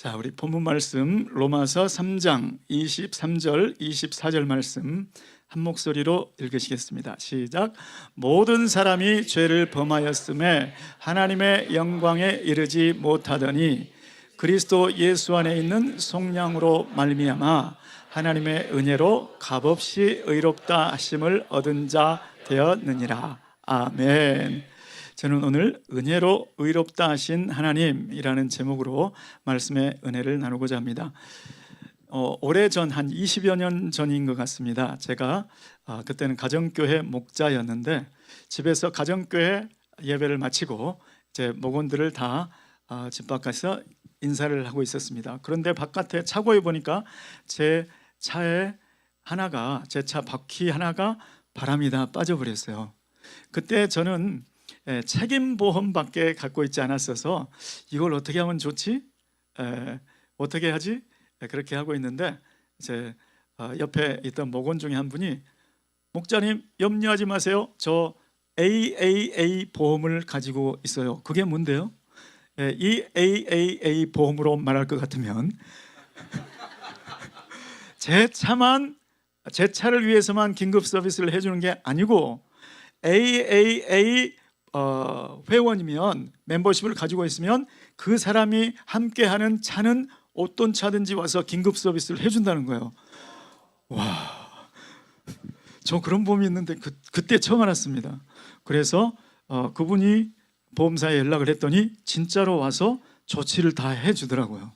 자, 우리 본문 말씀 로마서 3장 23절 24절 말씀 한 목소리로 읽으시겠습니다. 시작. 모든 사람이 죄를 범하였음에 하나님의 영광에 이르지 못하더니 그리스도 예수 안에 있는 속량으로 말미암아 하나님의 은혜로 값없이 의롭다 하심을 얻은 자 되었느니라. 아멘. 저는 오늘 은혜로 의롭다 하신 하나님이라는 제목으로 말씀의 은혜를 나누고자 합니다. 오래전 한 20여 년 전인 것 같습니다. 제가 그때는 가정교회 목자였는데 집에서 가정교회 예배를 마치고 이제 목원들을 다 집 밖에서 인사를 하고 있었습니다. 그런데 바깥에 차고에 보니까 제 차에 제 차 바퀴 하나가 바람이 다 빠져버렸어요. 그때 저는 책임보험밖에 갖고 있지 않았어서 이걸 어떻게 하면 좋지? 어떻게 하지? 그렇게 하고 있는데 제 옆에 있던 목원 중에 한 분이 목자님 염려하지 마세요. 저 AAA 보험을 가지고 있어요. 그게 뭔데요? 이 AAA 보험으로 말할 것 같으면 제 차를 위해서만 긴급 서비스를 해주는 게 아니고 AAA 회원이면 멤버십을 가지고 있으면 그 사람이 함께하는 차는 어떤 차든지 와서 긴급 서비스를 해준다는 거예요. 와, 저 그런 보험이 있는데 그때 처음 알았습니다. 그래서 그분이 보험사에 연락을 했더니 진짜로 와서 조치를 다 해주더라고요.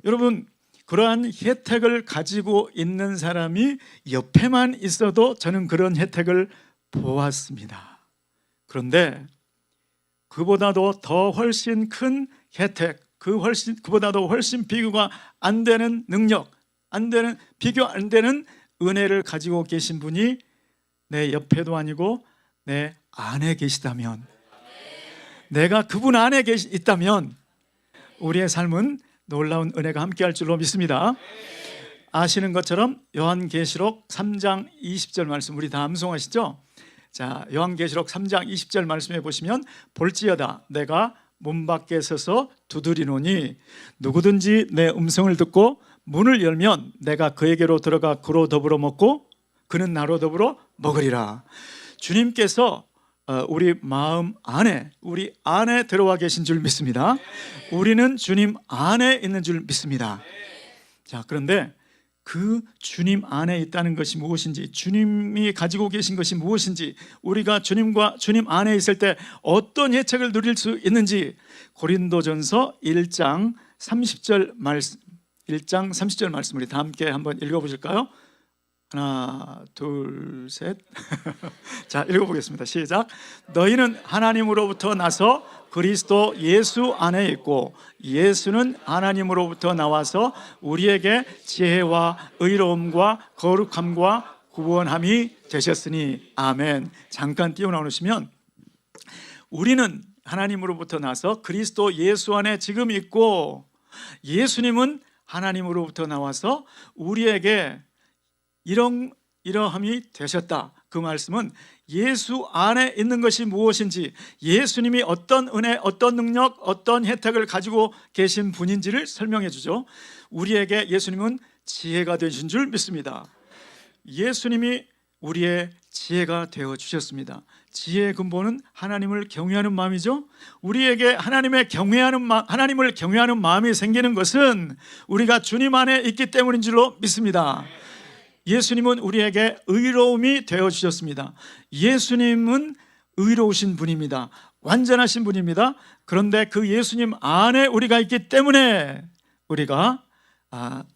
여러분, 그러한 혜택을 가지고 있는 사람이 옆에만 있어도 저는 그런 혜택을 보았습니다. 그런데 그보다도 더 훨씬 큰 혜택, 그보다도 훨씬 비교가 안 되는 능력, 비교 안 되는 은혜를 가지고 계신 분이 내 옆에도 아니고 내 안에 계시다면, 내가 그분 안에 있다면 우리의 삶은 놀라운 은혜가 함께할 줄로 믿습니다. 아시는 것처럼 요한계시록 3장 20절 말씀 우리 다 암송하시죠? 자, 요한계시록 3장 20절 말씀해 보시면 볼지어다 내가 문 밖에 서서 두드리노니 누구든지 내 음성을 듣고 문을 열면 내가 그에게로 들어가 그로 더불어 먹고 그는 나로 더불어 먹으리라. 주님께서 우리 마음 안에, 우리 안에 들어와 계신 줄 믿습니다. 우리는 주님 안에 있는 줄 믿습니다. 자, 그런데 그 주님 안에 있다는 것이 무엇인지, 주님이 가지고 계신 것이 무엇인지, 우리가 주님 안에 있을 때 어떤 혜택을 누릴 수 있는지 고린도전서 1장 30절 말씀 우리 다 함께 한번 읽어보실까요? 하나, 둘, 셋. 자, 읽어보겠습니다. 시작. 너희는 하나님으로부터 나서 그리스도 예수 안에 있고 예수는 하나님으로부터 나와서 우리에게 지혜와 의로움과 거룩함과 구원함이 되셨으니 아멘. 잠깐 띄워놓으시면 우리는 하나님으로부터 나서 그리스도 예수 안에 지금 있고 예수님은 하나님으로부터 나와서 우리에게 이러함이 되셨다. 그 말씀은 예수 안에 있는 것이 무엇인지, 예수님이 어떤 은혜, 어떤 능력, 어떤 혜택을 가지고 계신 분인지를 설명해 주죠. 우리에게 예수님은 지혜가 되신 줄 믿습니다. 예수님이 우리의 지혜가 되어 주셨습니다. 지혜의 근본은 하나님을 경외하는 마음이죠. 우리에게 하나님을 경외하는 마음이 생기는 것은 우리가 주님 안에 있기 때문인 줄로 믿습니다. 예수님은 우리에게 의로움이 되어주셨습니다. 예수님은 의로우신 분입니다. 완전하신 분입니다. 그런데 그 예수님 안에 우리가 있기 때문에 우리가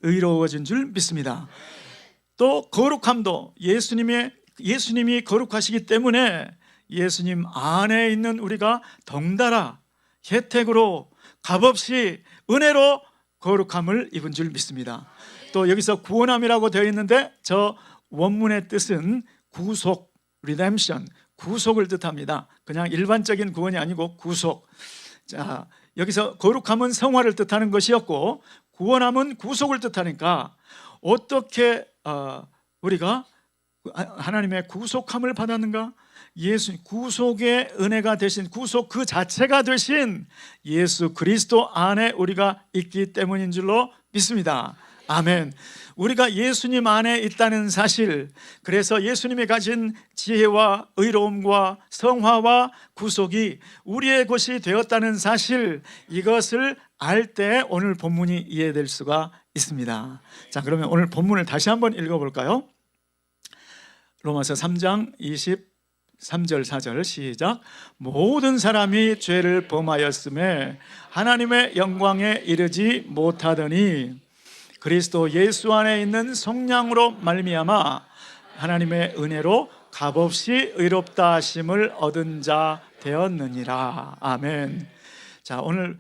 의로워진 줄 믿습니다. 또 거룩함도 예수님이 거룩하시기 때문에 예수님 안에 있는 우리가 덩달아 혜택으로 값없이 은혜로 거룩함을 입은 줄 믿습니다. 또 여기서 구원함이라고 되어 있는데 저 원문의 뜻은 구속, redemption, 구속을 뜻합니다. 그냥 일반적인 구원이 아니고 구속. 자, 여기서 거룩함은 성화를 뜻하는 것이었고 구원함은 구속을 뜻하니까 어떻게 우리가 하나님의 구속함을 받았는가? 예수 구속의 은혜가 되신 구속 그 자체가 되신 예수 그리스도 안에 우리가 있기 때문인 줄로 믿습니다. 아멘. 우리가 예수님 안에 있다는 사실, 그래서 예수님이 가진 지혜와 의로움과 성화와 구속이 우리의 것이 되었다는 사실, 이것을 알 때 오늘 본문이 이해될 수가 있습니다. 자, 그러면 오늘 본문을 다시 한번 읽어볼까요? 로마서 3장 23절 4절 시작. 모든 사람이 죄를 범하였음에 하나님의 영광에 이르지 못하더니 그리스도 예수 안에 있는 성령으로 말미암아 하나님의 은혜로 값없이 의롭다 하심을 얻은 자 되었느니라. 아멘. 자, 오늘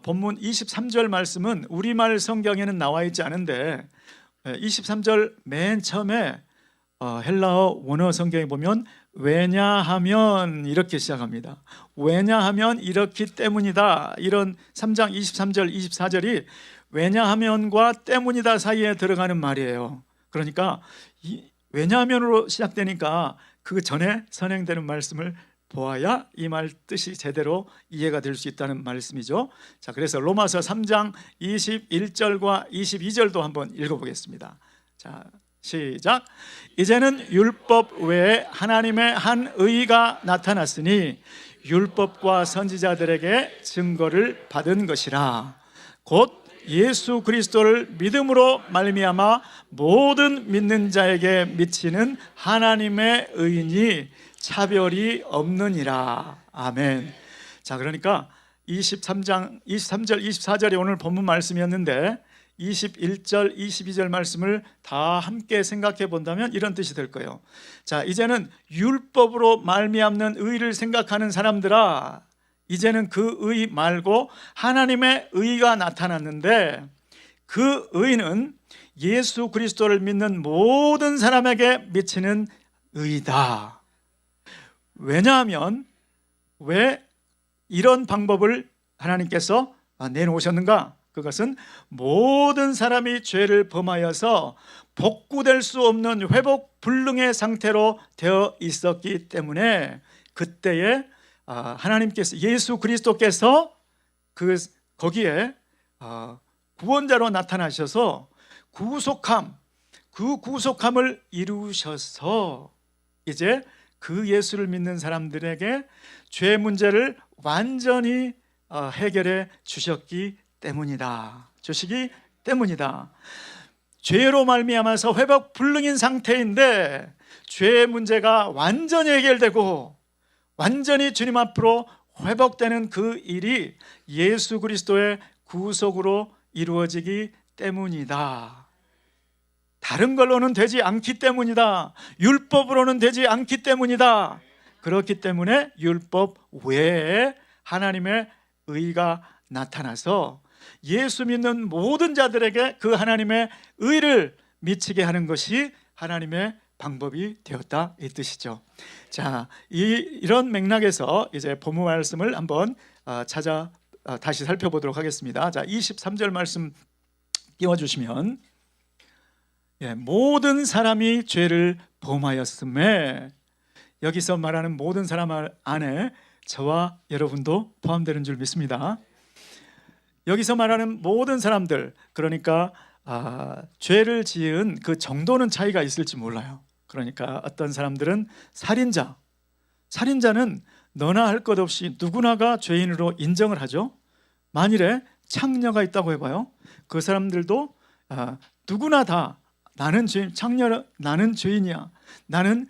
본문 23절 말씀은 우리말 성경에는 나와 있지 않은데 23절 맨 처음에 헬라어 원어 성경에 보면 왜냐하면 이렇게 시작합니다. 왜냐하면 이렇기 때문이다. 이런 3장 23절 24절이 왜냐하면과 때문이다 사이에 들어가는 말이에요. 그러니까 왜냐하면으로 시작되니까 그 전에 선행되는 말씀을 보아야 이 말 뜻이 제대로 이해가 될 수 있다는 말씀이죠. 자, 그래서 로마서 3장 21절과 22절도 한번 읽어보겠습니다. 자, 시작. 이제는 율법 외에 하나님의 한 의가 나타났으니 율법과 선지자들에게 증거를 받은 것이라. 곧 예수 그리스도를 믿음으로 말미암아 모든 믿는 자에게 미치는 하나님의 의인이 차별이 없느니라. 아멘. 자, 그러니까 23절 24절이 오늘 본문 말씀이었는데 21절 22절 말씀을 다 함께 생각해 본다면 이런 뜻이 될 거예요. 자, 이제는 율법으로 말미암는 의를 생각하는 사람들아, 이제는 그 의 말고 하나님의 의가 나타났는데 그 의는 예수 그리스도를 믿는 모든 사람에게 미치는 의다. 왜냐하면 왜 이런 방법을 하나님께서 내놓으셨는가? 그것은 모든 사람이 죄를 범하여서 복구될 수 없는 회복 불능의 상태로 되어 있었기 때문에 그때에 하나님께서 예수 그리스도께서 거기에 구원자로 나타나셔서 그 구속함을 이루셔서 이제 그 예수를 믿는 사람들에게 죄 문제를 완전히 해결해 주시기 때문이다. 죄로 말미암아서 회복 불능인 상태인데 죄의 문제가 완전히 해결되고 완전히 주님 앞으로 회복되는 그 일이 예수 그리스도의 구속으로 이루어지기 때문이다. 다른 걸로는 되지 않기 때문이다. 율법으로는 되지 않기 때문이다. 그렇기 때문에 율법 외에 하나님의 의가 나타나서 예수 믿는 모든 자들에게 그 하나님의 의를 미치게 하는 것이 하나님의 방법이 되었다, 이 뜻이죠. 자, 이런 맥락에서 이제 본문 말씀을 한번 다시 살펴보도록 하겠습니다. 자, 23절 말씀 띄워주시면, 모든 사람이 죄를 범하였음에, 여기서 말하는 모든 사람 안에 저와 여러분도 포함되는 줄 믿습니다. 여기서 말하는 모든 사람들, 그러니까 죄를 지은 그 정도는 차이가 있을지 몰라요. 그러니까 어떤 사람들은 살인자는 너나 할 것 없이 누구나가 죄인으로 인정을 하죠. 만일에 창녀가 있다고 해봐요. 그 사람들도 누구나 다 나는 죄인이야. 나는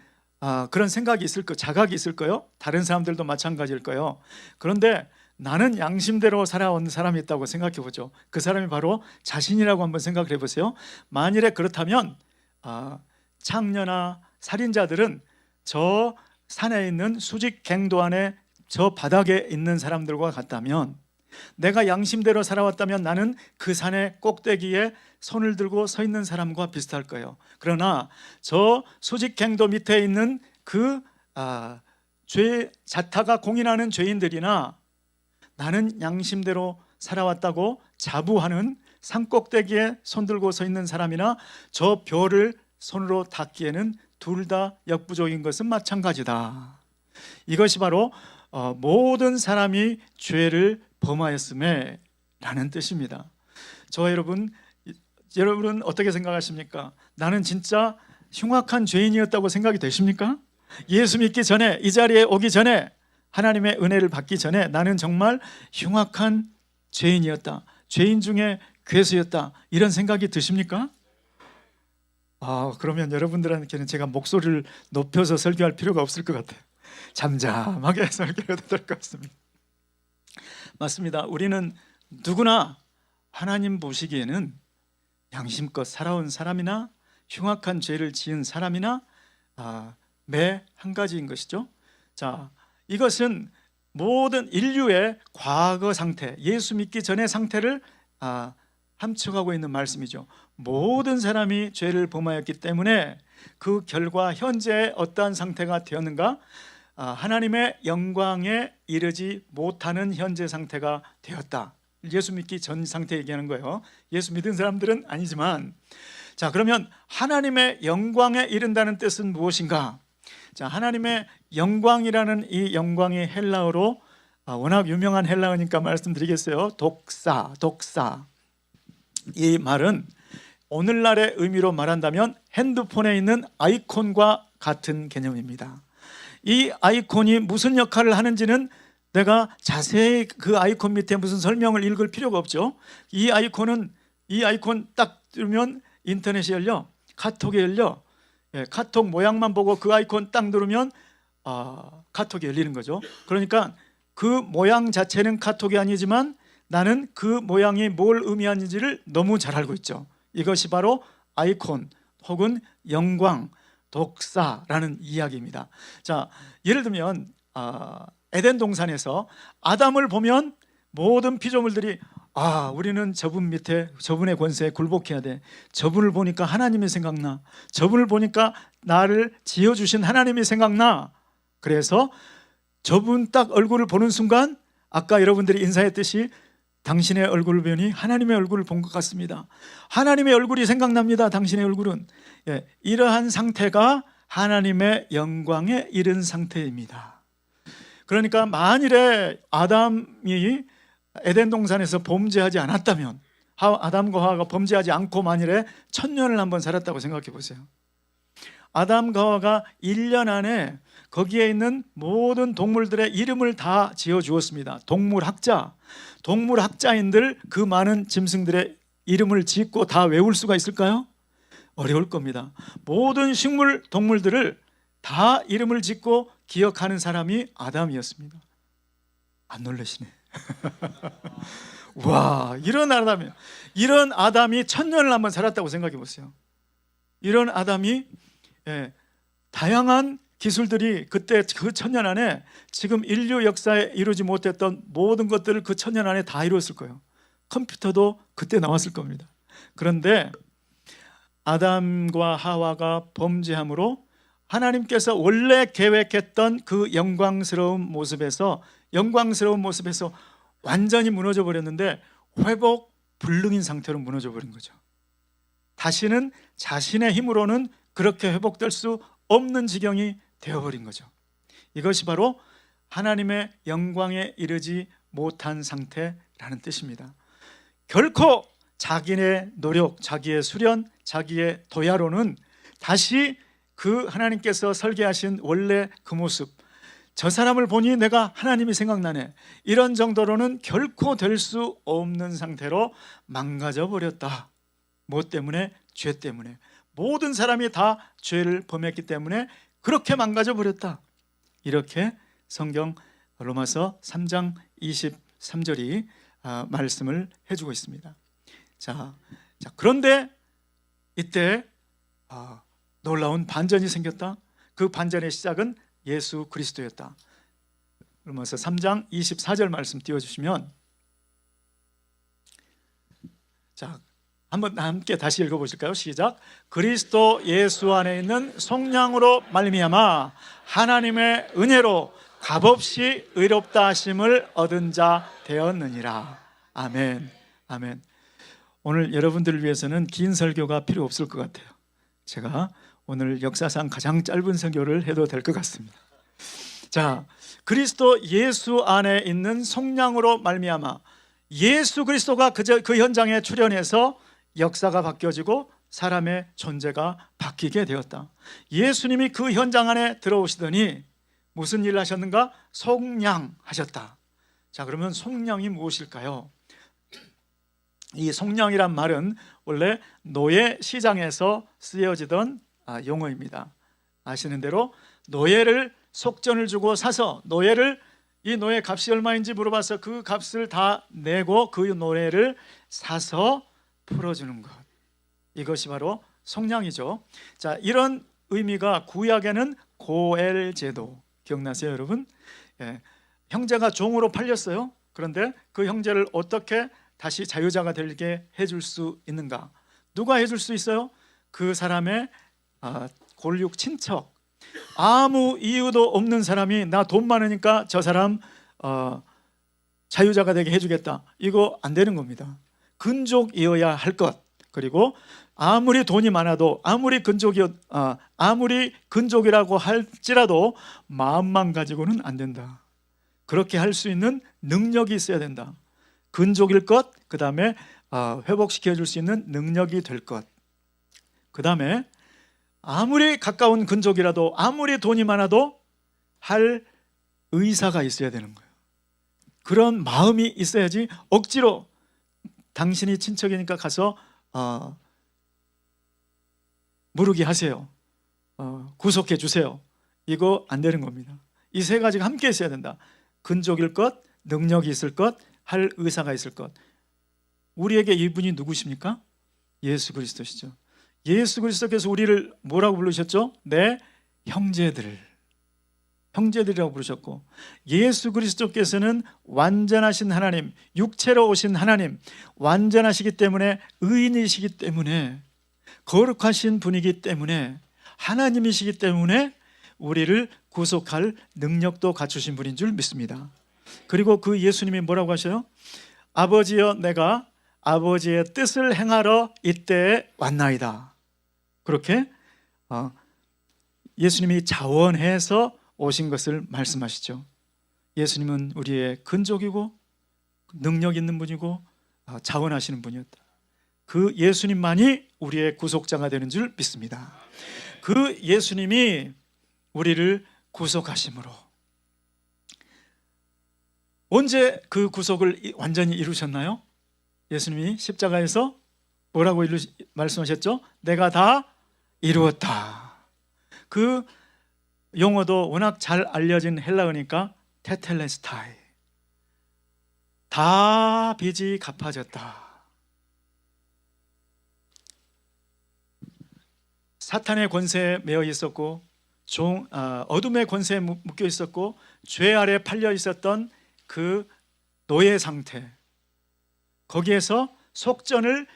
그런 생각이 있을 거예요. 자각이 있을 거예요. 다른 사람들도 마찬가지일 거예요. 그런데 나는 양심대로 살아온 사람이 있다고 생각해 보죠. 그 사람이 바로 자신이라고 한번 생각을 해보세요. 만일에 그렇다면 창녀나 살인자들은 저 산에 있는 수직갱도 안에 저 바닥에 있는 사람들과 같다면, 내가 양심대로 살아왔다면 나는 그 산의 꼭대기에 손을 들고 서 있는 사람과 비슷할 거예요. 그러나 저 수직갱도 밑에 있는 그 자타가 공인하는 죄인들이나 나는 양심대로 살아왔다고 자부하는 산꼭대기에 손 들고 서 있는 사람이나 저 벼를 손으로 닿기에는 둘 다 역부족인 것은 마찬가지다. 이것이 바로 모든 사람이 죄를 범하였음에 라는 뜻입니다. 저와 여러분은 어떻게 생각하십니까? 나는 진짜 흉악한 죄인이었다고 생각이 되십니까? 예수 믿기 전에, 이 자리에 오기 전에, 하나님의 은혜를 받기 전에 나는 정말 흉악한 죄인이었다, 죄인 중에 괴수였다, 이런 생각이 드십니까? 그러면 여러분들한테는 제가 목소리를 높여서 설교할 필요가 없을 것 같아요. 잠잠하게 설교해도 될 것 같습니다. 맞습니다. 우리는 누구나 하나님 보시기에는 양심껏 살아온 사람이나 흉악한 죄를 지은 사람이나 매 한 가지인 것이죠. 자, 이것은 모든 인류의 과거 상태, 예수 믿기 전의 상태를 함축하고 있는 말씀이죠. 모든 사람이 죄를 범하였기 때문에 그 결과 현재 어떠한 상태가 되었는가? 하나님의 영광에 이르지 못하는 현재 상태가 되었다. 예수 믿기 전 상태 얘기하는 거예요. 예수 믿은 사람들은 아니지만, 자, 그러면 하나님의 영광에 이른다는 뜻은 무엇인가? 자, 하나님의 영광이라는 이 영광이 헬라어로 워낙 유명한 헬라어니까 말씀드리겠어요. 독사. 이 말은 오늘날의 의미로 말한다면 핸드폰에 있는 아이콘과 같은 개념입니다. 이 아이콘이 무슨 역할을 하는지는 내가 자세히 그 아이콘 밑에 무슨 설명을 읽을 필요가 없죠. 이 아이콘 딱 누르면 인터넷이 열려, 카톡이 열려. 카톡 모양만 보고 그 아이콘 딱 누르면 카톡이 열리는 거죠. 그러니까 그 모양 자체는 카톡이 아니지만 나는 그 모양이 뭘 의미하는지를 너무 잘 알고 있죠. 이것이 바로 아이콘 혹은 영광, 독사라는 이야기입니다. 자, 예를 들면 에덴 동산에서 아담을 보면 모든 피조물들이 우리는 저분 밑에, 저분의 권세에 굴복해야 돼. 저분을 보니까 하나님이 생각나. 저분을 보니까 나를 지어주신 하나님이 생각나. 그래서 저분 딱 얼굴을 보는 순간 아까 여러분들이 인사했듯이 당신의 얼굴을 보니 하나님의 얼굴을 본 것 같습니다. 하나님의 얼굴이 생각납니다. 당신의 얼굴은. 이러한 상태가 하나님의 영광에 이른 상태입니다. 그러니까 만일에 아담이 에덴 동산에서 범죄하지 않았다면, 아담과 하와가 범죄하지 않고 만일에 1000년을 한번 살았다고 생각해 보세요. 아담과 하와가 1년 안에 거기에 있는 모든 동물들의 이름을 다 지어 주었습니다. 동물학자인들 그 많은 짐승들의 이름을 짓고 다 외울 수가 있을까요? 어려울 겁니다. 모든 식물, 동물들을 다 이름을 짓고 기억하는 사람이 아담이었습니다. 안 놀라시네. 와, 이런 아담이 1000년을 한번 살았다고 생각해 보세요. 이런 아담이 다양한 기술들이 그때 그 1000년 안에 지금 인류 역사에 이루지 못했던 모든 것들을 그 1000년 안에 다 이루었을 거예요. 컴퓨터도 그때 나왔을 겁니다. 그런데 아담과 하와가 범죄함으로 하나님께서 원래 계획했던 그 영광스러운 모습에서 완전히 무너져 버렸는데 회복 불능인 상태로 무너져 버린 거죠. 다시는 자신의 힘으로는 그렇게 회복될 수 없는 지경이 되어버린 거죠. 이것이 바로 하나님의 영광에 이르지 못한 상태라는 뜻입니다. 결코 자기의 노력, 자기의 수련, 자기의 도야로는 다시 그 하나님께서 설계하신 원래 그 모습, 저 사람을 보니 내가 하나님이 생각나네, 이런 정도로는 결코 될 수 없는 상태로 망가져 버렸다. 무엇 때문에? 죄 때문에. 모든 사람이 다 죄를 범했기 때문에 그렇게 망가져 버렸다. 이렇게 성경 로마서 3장 23절이 말씀을 해주고 있습니다. 자, 그런데 이때 놀라운 반전이 생겼다. 그 반전의 시작은 예수 그리스도였다. 로마서 3장 24절 말씀 띄워주시면, 자, 한번 함께 다시 읽어보실까요? 시작. 그리스도 예수 안에 있는 성령으로 말미암아 하나님의 은혜로 값없이 의롭다 하심을 얻은 자 되었느니라. 아멘. 아멘. 오늘 여러분들을 위해서는 긴 설교가 필요 없을 것 같아요. 제가 오늘 역사상 가장 짧은 설교를 해도 될 것 같습니다. 자, 그리스도 예수 안에 있는 속량으로 말미암아 예수 그리스도가 그 현장에 출현해서 역사가 바뀌어지고 사람의 존재가 바뀌게 되었다. 예수님이 그 현장 안에 들어오시더니 무슨 일을 하셨는가? 속량하셨다. 자, 그러면 속량이 무엇일까요? 이 속량이란 말은 원래 노예 시장에서 쓰여지던 용어입니다. 아시는 대로 노예를 속전을 주고 사서 이 노예 값이 얼마인지 물어봐서 그 값을 다 내고 그 노예를 사서 풀어주는 것, 이것이 바로 속량이죠. 자, 이런 의미가 구약에는 고엘 제도, 기억나세요 여러분? 예, 형제가 종으로 팔렸어요. 그런데 그 형제를 어떻게 다시 자유자가 되게 해줄 수 있는가? 누가 해줄 수 있어요? 그 사람의 골육 친척, 아무 이유도 없는 사람이 나 돈 많으니까 저 사람 자유자가 되게 해주겠다, 이거 안 되는 겁니다. 근족이어야 할 것, 그리고 아무리 돈이 많아도 아무리 근족이라고 할지라도 마음만 가지고는 안 된다. 그렇게 할 수 있는 능력이 있어야 된다. 근족일 것, 그 다음에 회복시켜 줄 수 있는 능력이 될 것, 그 다음에 아무리 가까운 근족이라도 아무리 돈이 많아도 할 의사가 있어야 되는 거예요. 그런 마음이 있어야지 억지로 당신이 친척이니까 가서 무르게 하세요, 구속해 주세요, 이거 안 되는 겁니다. 이 세 가지가 함께 있어야 된다. 근족일 것, 능력이 있을 것, 할 의사가 있을 것. 우리에게 이분이 누구십니까? 예수 그리스도시죠. 예수 그리스도께서 우리를 뭐라고 부르셨죠? 내 형제들이라고 부르셨고, 예수 그리스도께서는 완전하신 하나님, 육체로 오신 하나님, 완전하시기 때문에, 의인이시기 때문에, 거룩하신 분이기 때문에, 하나님이시기 때문에 우리를 구속할 능력도 갖추신 분인 줄 믿습니다. 그리고 그 예수님이 뭐라고 하셔요? 아버지여, 내가 아버지의 뜻을 행하러 이때에 왔나이다. 그렇게 예수님이 자원해서 오신 것을 말씀하시죠. 예수님은 우리의 근족이고 능력 있는 분이고 자원하시는 분이었다. 그 예수님만이 우리의 구속자가 되는 줄 믿습니다. 그 예수님이 우리를 구속하심으로, 언제 그 구속을 완전히 이루셨나요? 예수님이 십자가에서 뭐라고 말씀하셨죠? 내가 다 이루었다. 그 용어도 워낙 잘 알려진 헬라어니까 테텔레스타이, 다 빚이 갚아졌다. 사탄의 권세에 매여 있었고 어둠의 권세에 묶여 있었고 죄 아래 팔려 있었던 그 노예 상태, 거기에서 속전을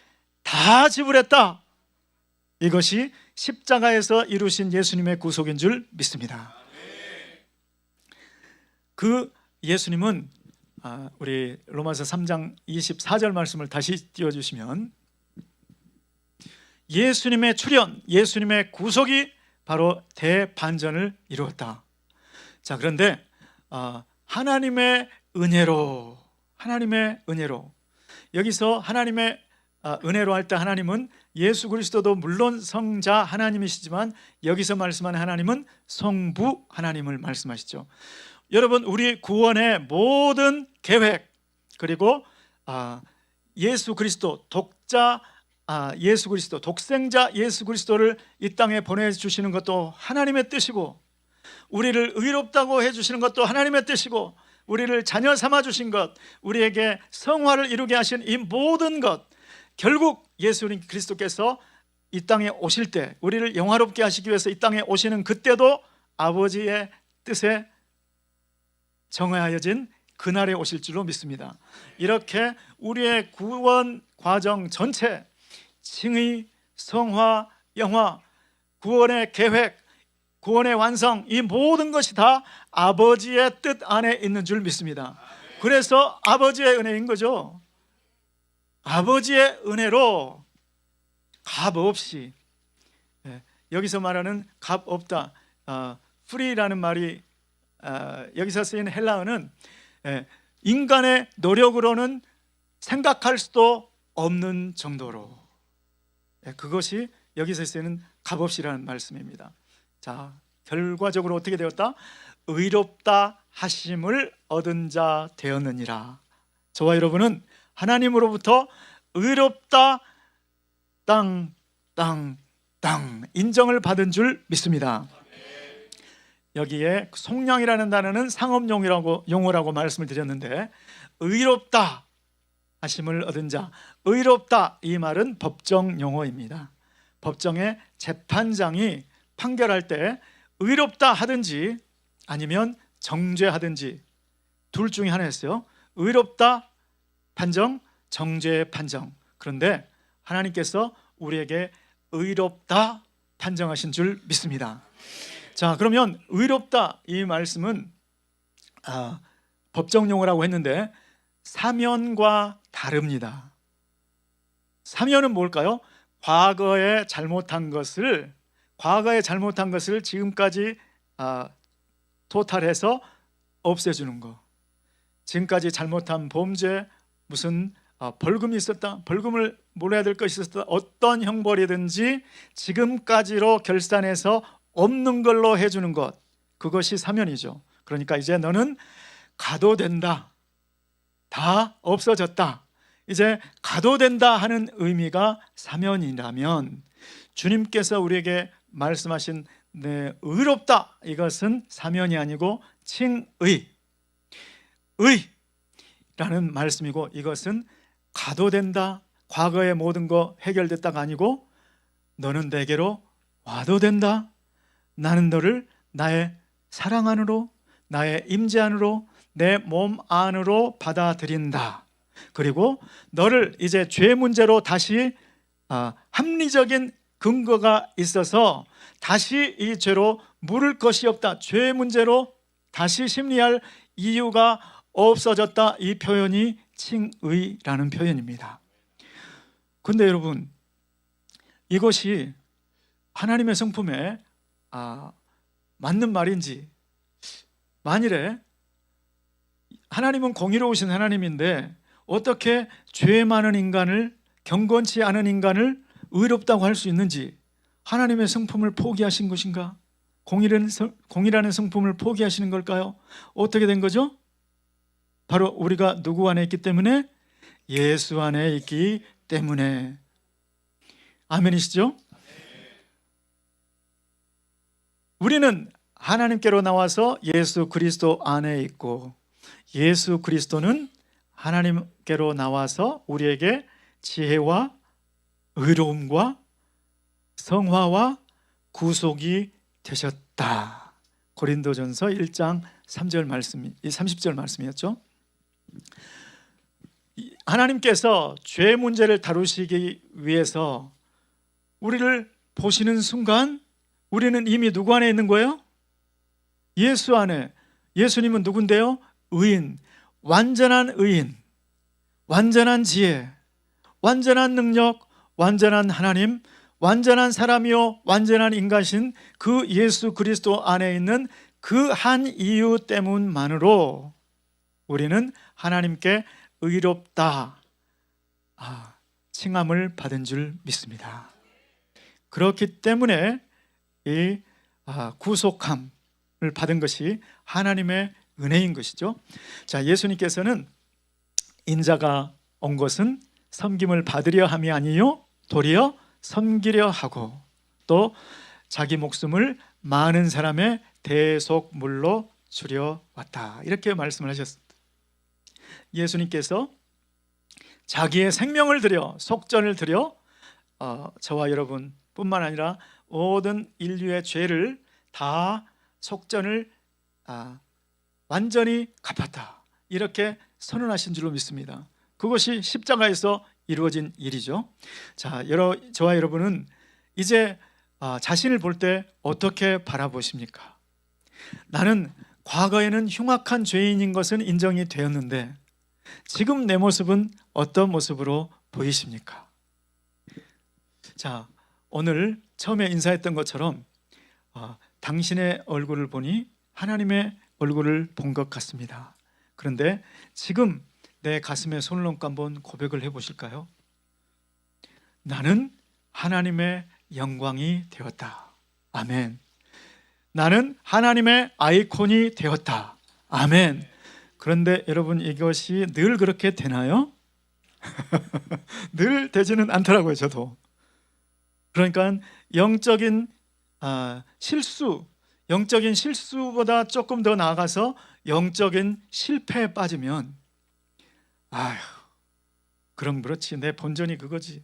다 지불했다. 이것이 십자가에서 이루신 예수님의 구속인 줄 믿습니다. 그 예수님은 우리 로마서 3장 24절 말씀을 다시 띄워주시면, 예수님의 출현, 예수님의 구속이 바로 대반전을 이루었다. 자, 그런데 하나님의 은혜로, 여기서 하나님의 은혜로 할 때 하나님은 예수 그리스도도 물론 성자 하나님이시지만 여기서 말씀하는 하나님은 성부 하나님을 말씀하시죠. 여러분, 우리 구원의 모든 계획, 그리고 예수 그리스도 독생자 예수 그리스도를 이 땅에 보내주시는 것도 하나님의 뜻이고, 우리를 의롭다고 해주시는 것도 하나님의 뜻이고, 우리를 자녀 삼아주신 것, 우리에게 성화를 이루게 하신 이 모든 것, 결국 예수 그리스도께서 이 땅에 오실 때, 우리를 영화롭게 하시기 위해서 이 땅에 오시는 그때도 아버지의 뜻에 정하여진 그날에 오실 줄로 믿습니다. 이렇게 우리의 구원 과정 전체, 칭의, 성화, 영화, 구원의 계획, 구원의 완성, 이 모든 것이 다 아버지의 뜻 안에 있는 줄 믿습니다. 그래서 아버지의 은혜인 거죠. 아버지의 은혜로 값 없이, 여기서 말하는 값 없다, free라는 말이 여기서 쓰인 헬라어는 인간의 노력으로는 생각할 수도 없는 정도로, 그것이 여기서 쓰이는 값없이라는 말씀입니다. 자, 결과적으로 어떻게 되었다? 의롭다 하심을 얻은 자 되었느니라. 저와 여러분은 하나님으로부터 의롭다 땅 인정을 받은 줄 믿습니다. 여기에 속량이라는 단어는 상업용어라고 말씀을 드렸는데, 의롭다 하심을 얻은 자, 의롭다 이 말은 법정 용어입니다. 법정의 재판장이 판결할 때 의롭다 하든지 아니면 정죄하든지 둘 중에 하나였어요. 의롭다 판정, 정죄 판정. 그런데 하나님께서 우리에게 의롭다 판정하신 줄 믿습니다. 자, 그러면 의롭다 이 말씀은 법정 용어라고 했는데 사면과 다릅니다. 사면은 뭘까요? 과거에 잘못한 것을 지금까지 토탈해서 없애주는 거. 지금까지 잘못한 범죄, 무슨 벌금이 있었다, 벌금을 물어야 될 것이 있었다, 어떤 형벌이든지 지금까지로 결산해서 없는 걸로 해주는 것, 그것이 사면이죠. 그러니까 이제 너는 가도 된다, 다 없어졌다, 이제 가도 된다 하는 의미가 사면이라면, 주님께서 우리에게 말씀하신 의롭다, 이것은 사면이 아니고 칭의, 의라는 말씀이고, 이것은 가도 된다, 과거의 모든 거 해결됐다가 아니고 너는 내게로 와도 된다, 나는 너를 나의 사랑 안으로, 나의 임재 안으로, 내 몸 안으로 받아들인다. 그리고 너를 이제 죄 문제로 다시 합리적인 근거가 있어서 다시 이 죄로 물을 것이 없다, 죄 문제로 다시 심리할 이유가 없어졌다, 이 표현이 칭의라는 표현입니다. 근데 여러분, 이것이 하나님의 성품에 맞는 말인지, 만일에 하나님은 공의로우신 하나님인데 어떻게 죄 많은 인간을, 경건치 않은 인간을 의롭다고 할 수 있는지, 하나님의 성품을 포기하신 것인가? 공의라는 성품을 포기하시는 걸까요? 어떻게 된 거죠? 바로 우리가 누구 안에 있기 때문에? 예수 안에 있기 때문에. 아멘이시죠? 우리는 하나님께로 나와서 예수 그리스도 안에 있고, 예수 그리스도는 하나님께로 나와서 우리에게 지혜와 의로움과 성화와 구속이 되셨다. 고린도전서 1장 3절 말씀이 30절 말씀이었죠. 하나님께서 죄 문제를 다루시기 위해서 우리를 보시는 순간 우리는 이미 누구 안에 있는 거예요? 예수 안에. 예수님은 누군데요? 의인, 완전한 의인, 완전한 지혜, 완전한 능력, 완전한 하나님, 완전한 사람이요 완전한 인간신 그 예수 그리스도 안에 있는 그 한 이유 때문만으로 우리는 하나님께 의롭다 칭함을 받은 줄 믿습니다. 그렇기 때문에 이 구속함을 받은 것이 하나님의 은혜인 것이죠. 자, 예수님께서는 인자가 온 것은 섬김을 받으려 함이 아니요 도리어 섬기려 하고 또 자기 목숨을 많은 사람의 대속물로 주려 왔다, 이렇게 말씀을 하셨습니다. 예수님께서 자기의 생명을 들여, 속전을 들여 저와 여러분 뿐만 아니라 모든 인류의 죄를 다 속전을 완전히 갚았다, 이렇게 선언하신 줄로 믿습니다. 그것이 십자가에서 이루어진 일이죠. 자, 저와 여러분은 이제 자신을 볼 때 어떻게 바라보십니까? 나는 과거에는 흉악한 죄인인 것은 인정이 되었는데 지금 내 모습은 어떤 모습으로 보이십니까? 자, 오늘 처음에 인사했던 것처럼 당신의 얼굴을 보니 하나님의 얼굴을 본 것 같습니다. 그런데 지금 내 가슴에 손을 얹고 한번 고백을 해보실까요? 나는 하나님의 영광이 되었다. 아멘. 나는 하나님의 아이콘이 되었다. 아멘. 그런데 여러분, 이것이 늘 그렇게 되나요? 늘 되지는 않더라고요, 저도. 그러니까 영적인 영적인 실수보다 조금 더 나아가서 영적인 실패에 빠지면, 아휴, 그럼 그렇지, 내 본전이 그거지,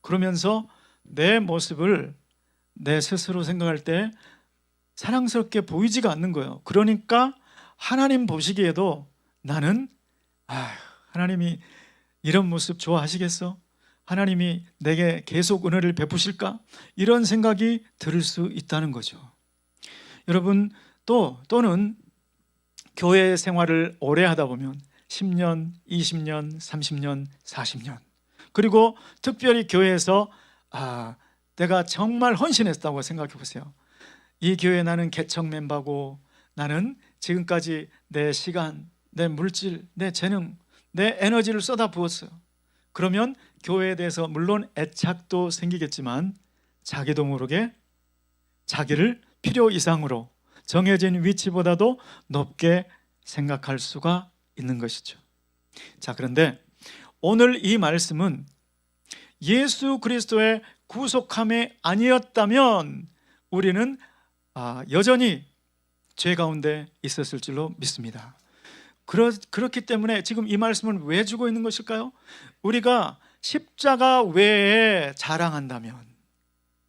그러면서 내 모습을 내 스스로 생각할 때 사랑스럽게 보이지가 않는 거예요. 그러니까 하나님 보시기에도 나는, 하나님이 이런 모습 좋아하시겠어? 하나님이 내게 계속 은혜를 베푸실까? 이런 생각이 들 수 있다는 거죠. 여러분, 또는 교회 생활을 오래 하다 보면 10년, 20년, 30년, 40년, 그리고 특별히 교회에서 내가 정말 헌신했다고 생각해 보세요. 이 교회에 나는 개척 멤버고, 나는 지금까지 내 시간, 내 물질, 내 재능, 내 에너지를 쏟아 부었어요. 그러면 교회에 대해서 물론 애착도 생기겠지만 자기도 모르게 자기를 필요 이상으로 정해진 위치보다도 높게 생각할 수가 있는 것이죠. 자, 그런데 오늘 이 말씀은 예수 그리스도의 구속함이 아니었다면 우리는 여전히 죄 가운데 있었을 줄로 믿습니다. 그렇기 때문에 지금 이 말씀을 왜 주고 있는 것일까요? 우리가 십자가 외에 자랑한다면,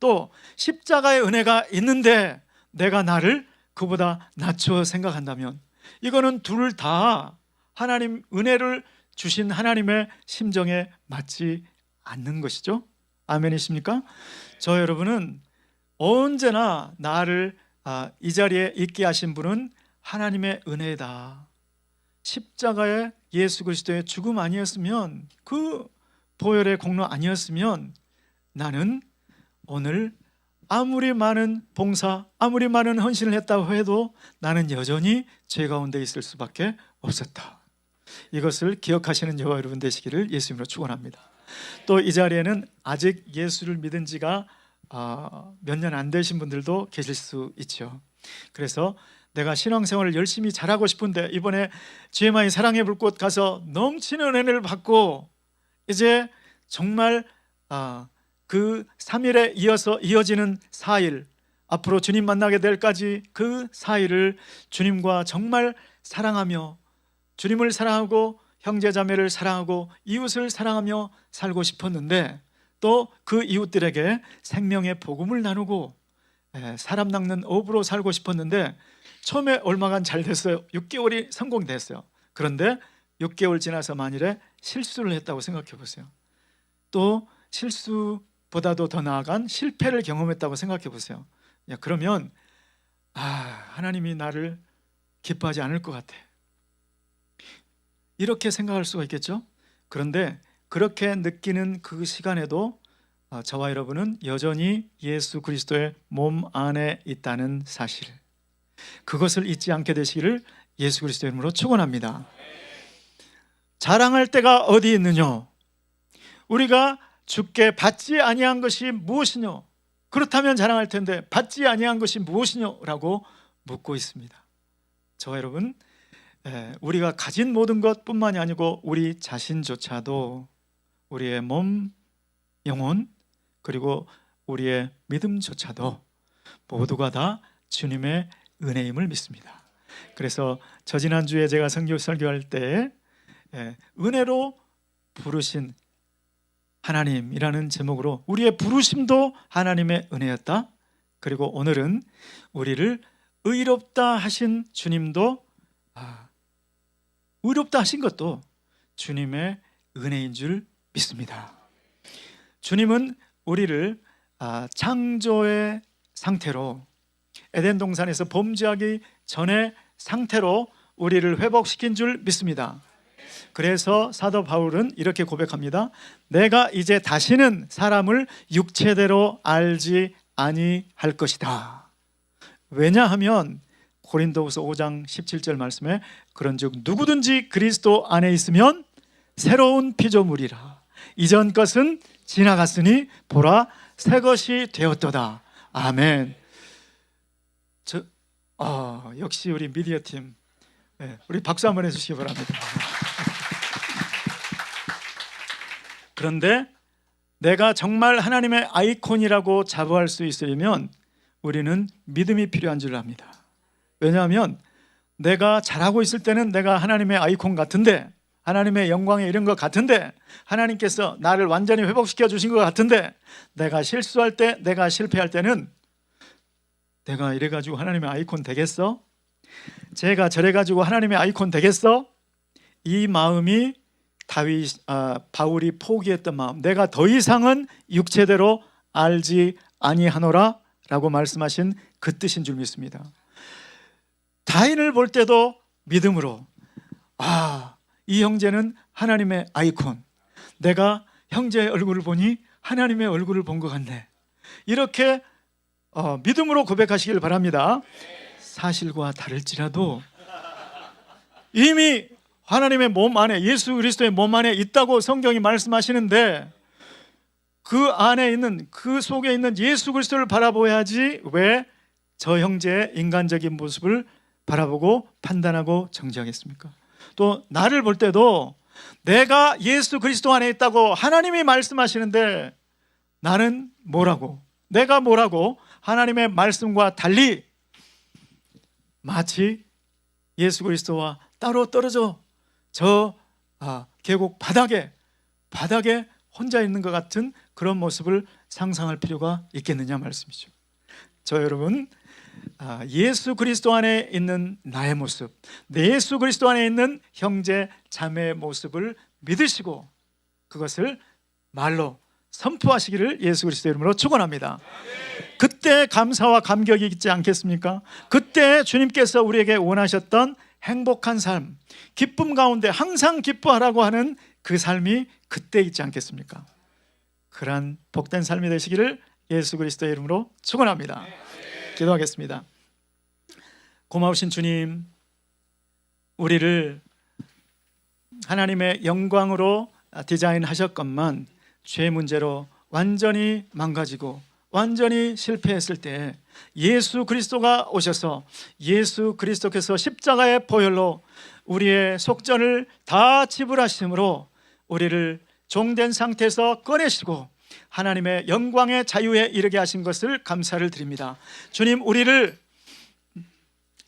또 십자가의 은혜가 있는데 내가 나를 그보다 낮춰 생각한다면, 이거는 둘 다 하나님 은혜를 주신 하나님의 심정에 맞지 않는 것이죠. 아멘이십니까? 저 여러분은 언제나 나를 이 자리에 있게 하신 분은 하나님의 은혜다. 십자가의 예수 그리스도의 죽음 아니었으면, 그 보혈의 공로 아니었으면 나는 오늘 아무리 많은 봉사, 아무리 많은 헌신을 했다고 해도 나는 여전히 죄 가운데 있을 수밖에 없었다. 이것을 기억하시는 저와 여러분 되시기를 예수님으로 축원합니다. 또 이 자리에는 아직 예수를 믿은 지가 몇 년 안 되신 분들도 계실 수 있죠. 그래서 내가 신앙생활을 열심히 잘하고 싶은데 이번에 GMI 사랑의 불꽃 가서 넘치는 은혜를 받고 이제 정말 그 3일에 이어지는 4일, 앞으로 주님 만나게 될까지 그 4일을 주님과 정말 사랑하며, 주님을 사랑하고 형제자매를 사랑하고 이웃을 사랑하며 살고 싶었는데, 또 그 이웃들에게 생명의 복음을 나누고 사람 낚는 어부로 살고 싶었는데 처음에 얼마간 잘 됐어요. 6개월이 성공됐어요. 그런데 6개월 지나서 만일에 실수를 했다고 생각해 보세요. 또 실수보다도 더 나아간 실패를 경험했다고 생각해 보세요. 그러면 하나님이 나를 기뻐하지 않을 것 같아, 이렇게 생각할 수가 있겠죠. 그런데 그렇게 느끼는 그 시간에도 저와 여러분은 여전히 예수 그리스도의 몸 안에 있다는 사실, 그것을 잊지 않게 되시기를 예수 그리스도의 이름으로 축원합니다. 자랑할 때가 어디 있느냐? 우리가 주께 받지 아니한 것이 무엇이뇨? 그렇다면 자랑할 텐데 받지 아니한 것이 무엇이뇨? 라고 묻고 있습니다. 저와 여러분, 우리가 가진 모든 것뿐만이 아니고 우리 자신조차도, 우리의 몸, 영혼, 그리고 우리의 믿음조차도 모두가 다 주님의 은혜임을 믿습니다. 그래서 저 지난주에 제가 설교할 때 은혜로 부르신 하나님이라는 제목으로 우리의 부르심도 하나님의 은혜였다. 그리고 오늘은 우리를 의롭다 하신 주님도, 의롭다 하신 것도 주님의 은혜인 줄 믿습니다. 주님은 우리를 창조의 상태로, 에덴 동산에서 범죄하기 전의 상태로 우리를 회복시킨 줄 믿습니다. 그래서 사도 바울은 이렇게 고백합니다. 내가 이제 다시는 사람을 육체대로 알지 아니할 것이다. 왜냐하면 고린도후서 5장 17절 말씀에 그런즉 누구든지 그리스도 안에 있으면 새로운 피조물이라. 이전 것은 지나갔으니 보라 새 것이 되었도다. 아멘. 역시 우리 미디어 팀, 우리 박수 한번 해주시기 바랍니다. 그런데 내가 정말 하나님의 아이콘이라고 자부할 수 있으려면 우리는 믿음이 필요한 줄 압니다. 왜냐하면 내가 잘하고 있을 때는 내가 하나님의 아이콘 같은데, 하나님의 영광에 이른 것 같은데, 하나님께서 나를 완전히 회복시켜 주신 것 같은데, 내가 실수할 때, 내가 실패할 때는 내가 이래가지고 하나님의 아이콘 되겠어? 제가 저래가지고 하나님의 아이콘 되겠어? 이 마음이 바울이 포기했던 마음, 내가 더 이상은 육체대로 알지 아니하노라 라고 말씀하신 그 뜻인 줄 믿습니다. 다인을 볼 때도 믿음으로, 이 형제는 하나님의 아이콘, 내가 형제의 얼굴을 보니 하나님의 얼굴을 본 것 같네, 이렇게 믿음으로 고백하시길 바랍니다. 사실과 다를지라도 이미 하나님의 몸 안에, 예수 그리스도의 몸 안에 있다고 성경이 말씀하시는데, 그 안에 있는, 그 속에 있는 예수 그리스도를 바라보아야지 왜 저 형제의 인간적인 모습을 바라보고 판단하고 정죄하겠습니까? 또 나를 볼 때도 내가 예수 그리스도 안에 있다고 하나님이 말씀하시는데 나는 뭐라고, 내가 뭐라고 하나님의 말씀과 달리 마치 예수 그리스도와 따로 떨어져 저 계곡 바닥에 혼자 있는 것 같은 그런 모습을 상상할 필요가 있겠느냐 말씀이죠. 저 여러분, 예수 그리스도 안에 있는 나의 모습, 예수 그리스도 안에 있는 형제 자매의 모습을 믿으시고 그것을 말로 선포하시기를 예수 그리스도 이름으로 축원합니다. 그때 감사와 감격이 있지 않겠습니까? 그때 주님께서 우리에게 원하셨던 행복한 삶, 기쁨 가운데 항상 기뻐하라고 하는 그 삶이 그때 있지 않겠습니까? 그러한 복된 삶이 되시기를 예수 그리스도의 이름으로 축원합니다. 기도하겠습니다. 고마우신 주님, 우리를 하나님의 영광으로 디자인하셨건만 죄 문제로 완전히 망가지고 완전히 실패했을 때 예수 그리스도가 오셔서 예수 그리스도께서 십자가의 보혈로 우리의 속전을 다 지불하심으로 우리를 종된 상태에서 꺼내시고 하나님의 영광의 자유에 이르게 하신 것을 감사를 드립니다. 주님, 우리를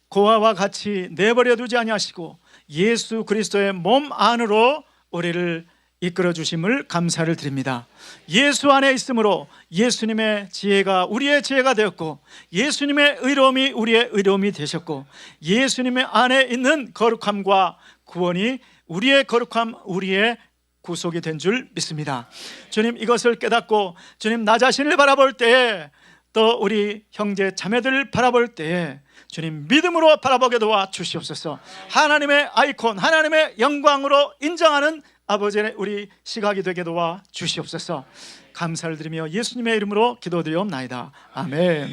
고아와 같이 내버려 두지 아니하시고 예수 그리스도의 몸 안으로 우리를 이끌어 주심을 감사를 드립니다. 예수 안에 있으므로 예수님의 지혜가 우리의 지혜가 되었고 예수님의 의로움이 우리의 의로움이 되셨고 예수님의 안에 있는 거룩함과 구원이 우리의 거룩함, 우리의 구속이 된 줄 믿습니다. 주님, 이것을 깨닫고 주님, 나 자신을 바라볼 때에 또 우리 형제 자매들을 바라볼 때에 주님, 믿음으로 바라보게 도와 주시옵소서. 하나님의 아이콘, 하나님의 영광으로 인정하는 아버지의 우리 시각이 되게 도와 주시옵소서. 감사를 드리며 예수님의 이름으로 기도드리옵나이다. 아멘.